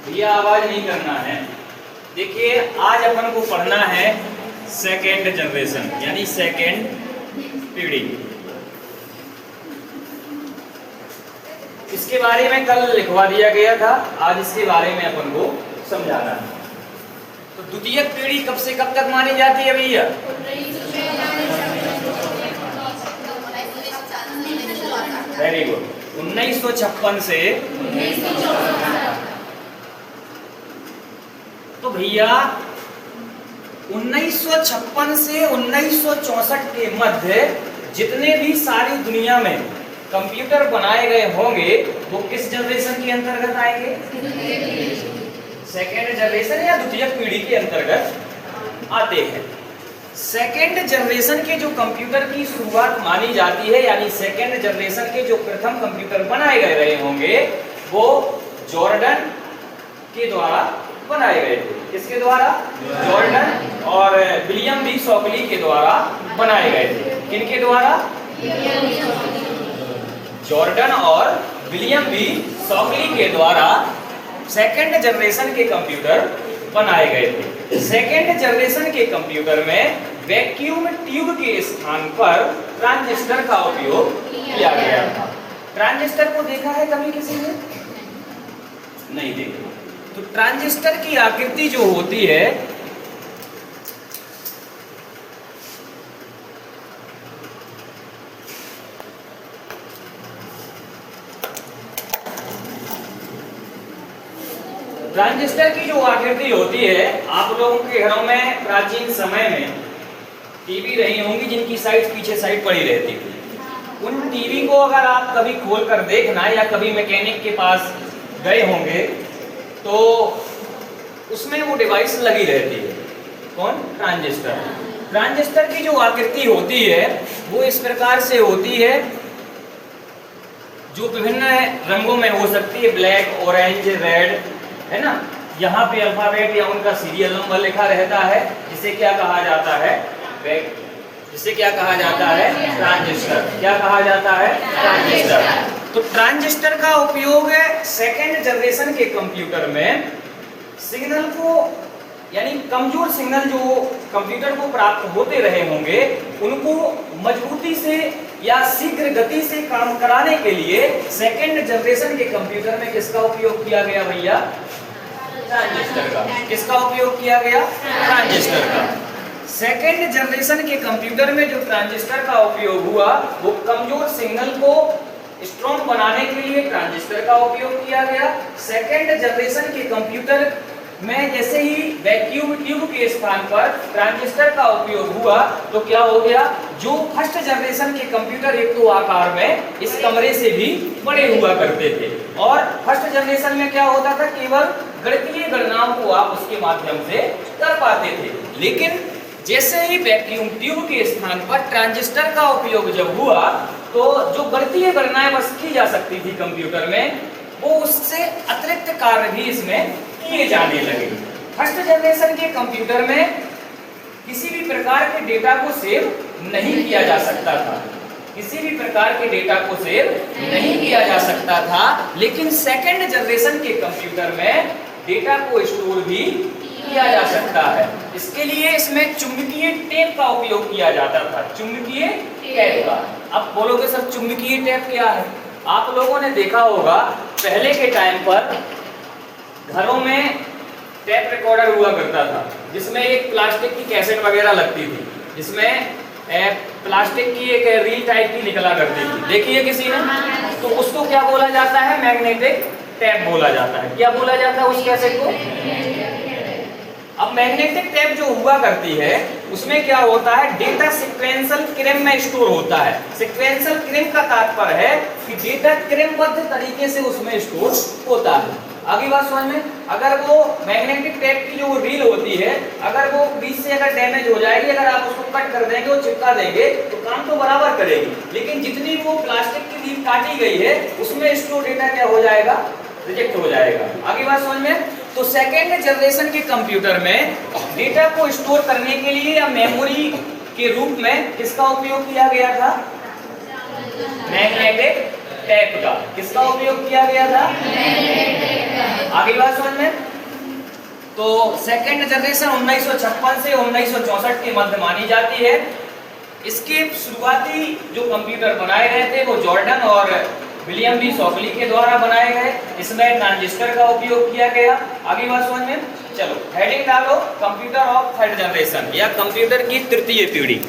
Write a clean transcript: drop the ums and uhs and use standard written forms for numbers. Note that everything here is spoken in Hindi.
भैया आवाज नहीं करना है। देखिए आज अपन को पढ़ना है सेकेंड जनरेशन यानी सेकेंड पीढ़ी। इसके बारे में कल लिखवा दिया गया था, आज इसके बारे में अपन को समझाना है। तो द्वितीयक पीढ़ी कब से कब तक मानी जाती है भैया? वेरी गुड, 1956 से। तो भैया 1956 से 1964 के मध्य जितने भी सारी दुनिया में कंप्यूटर बनाए गए होंगे वो किस जनरेशन के अंतर्गत आएंगे? सेकेंड जनरेशन या द्वितीयक पीढ़ी के अंतर्गत आते हैं। सेकेंड जनरेशन के जो कंप्यूटर की शुरुआत मानी जाती है, यानी सेकेंड जनरेशन के जो प्रथम कंप्यूटर बनाए गए रहे होंगे वो जॉर्डन के द्वारा बनाए गए थे। किसके द्वारा? जॉर्डन और विलियम बी शॉकली के द्वारा बनाए गए थे। किनके द्वारा? जॉर्डन और विलियम बी शॉकली के द्वारा सेकेंड जनरेशन के कंप्यूटर बनाए गए थे। सेकेंड जनरेशन के कंप्यूटर में वैक्यूम ट्यूब के स्थान पर ट्रांजिस्टर का उपयोग किया गया था। ट्रांजिस्टर को देखा है कभी किसी ने? नहीं देखा। तो ट्रांजिस्टर की आकृति जो होती है ट्रांजिस्टर की जो आकृति होती है, आप लोगों के घरों में प्राचीन समय में टीवी रही होंगी जिनकी साइड पीछे साइड पड़ी रहती थी। उन टीवी को अगर आप कभी खोल कर देखना या कभी मैकेनिक के पास गए होंगे तो उसमें वो डिवाइस लगी रहती है। कौन? ट्रांजिस्टर। ट्रांजिस्टर की जो आकृति होती है वो इस प्रकार से होती है, जो विभिन्न रंगों में हो सकती है, ब्लैक, ऑरेंज, रेड, है ना। यहाँ पे अल्फाबेट या उनका सीरियल नंबर लिखा रहता है, जिसे क्या कहा जाता है? जिसे क्या कहा जाता है? ट्रांजिस्टर। क्या कहा जाता है? ट्रांजिस्टर। तो ट्रांजिस्टर का उपयोग सेकेंड जनरेशन के कंप्यूटर में सिग्नल को, यानी कमजोर सिग्नल जो कंप्यूटर को प्राप्त होते रहे होंगे उनको मजबूती से या शीघ्र गति से काम कराने के लिए सेकेंड जनरेशन के कंप्यूटर में किसका उपयोग किया गया भैया? ट्रांजिस्टर का। किसका उपयोग किया गया? ट्रांजिस्टर का। सेकेंड जनरेशन के कंप्यूटर में जो ट्रांजिस्टर का उपयोग हुआ वो कमजोर सिग्नल को स्ट्रॉन्ग बनाने के लिए ट्रांजिस्टर का उपयोग किया गया। सेकेंड जनरेशन के कंप्यूटर में जैसे ही वैक्यूम ट्यूब के स्थान पर ट्रांजिस्टर का उपयोग हुआ तो क्या हो गया? जो फर्स्ट जनरेशन के कंप्यूटर एक तो आकार में इस कमरे से भी बड़े हुआ करते थे, और फर्स्ट जनरेशन में क्या होता था? केवल गणितीय गणनाओं को आप उसके माध्यम से कर पाते थे। लेकिन जैसे ही वैक्यूम ट्यूब के स्थान पर ट्रांजिस्टर का उपयोग जब हुआ तो जो गणितीय गणनाएं बस की जा सकती थी कंप्यूटर में, वो उससे अतिरिक्त कार्य भी इसमें किए जाने लगे। फर्स्ट जनरेशन के कंप्यूटर में किसी भी प्रकार के डेटा को सेव नहीं किया जा सकता था। किसी भी प्रकार के डेटा को सेव नहीं किया जा सकता था, लेकिन सेकेंड जनरेशन के कंप्यूटर में डेटा को स्टोर भी किया जा सकता है। इसके लिए इसमें चुंबकीय टेप का उपयोग किया जाता था। चुंबकीय टेप का। अब बोलोगे सर चुंबकीय टेप क्या है? आप लोगों ने देखा होगा पहले के टाइम पर घरों में टेप रिकॉर्डर हुआ करता था, जिसमें एक प्लास्टिक की कैसेट वगैरह लगती थी, जिसमें प्लास्टिक की एक रील टाइप की निकला करती थी। देखिए किसी ने? तो उसको क्या बोला जाता है? मैग्नेटिक टेप बोला जाता है। क्या बोला जाता है उस कैसेट को? अब मैग्नेटिक टेप जो हुआ करती है उसमें क्या होता है? डेटा सीक्वेंशियल क्रम में स्टोर होता है। सीक्वेंशियल क्रम का तात्पर्य है कि डेटा क्रमबद्ध तरीके से उसमें स्टोर होता है। आगे बात समझ में? अगर वो मैग्नेटिक टेप की जो रील होती है, अगर वो बीच से अगर डैमेज हो जाएगी, अगर आप उसको कट कर देंगे और चिपका देंगे तो काम तो बराबर करेगी, लेकिन जितनी वो प्लास्टिक की रील काटी गई है उसमें स्टोर डेटा क्या हो जाएगा? रिजेक्ट हो जाएगा। आगे बात समझ में? तो सेकेंड जनरेशन के कंप्यूटर में डेटा को स्टोर करने के लिए या मेमोरी के रूप में किसका उपयोग किया गया था? मैग्नेटिक टेप का। किसका उपयोग किया गया था? आगे बात समझ में। तो सेकेंड जनरेशन 1956 से 1964 के मध्य मानी जाती है। इसके शुरुआती जो कंप्यूटर बनाए गए थे वो जॉर्डन और विलियम बी शॉकली के द्वारा बनाए गए। इसमें ट्रांजिस्टर का उपयोग किया गया। आगे बात समझ में। चलो हेडिंग डालो कंप्यूटर ऑफ थर्ड जनरेशन या कंप्यूटर की तृतीय पीढ़ी।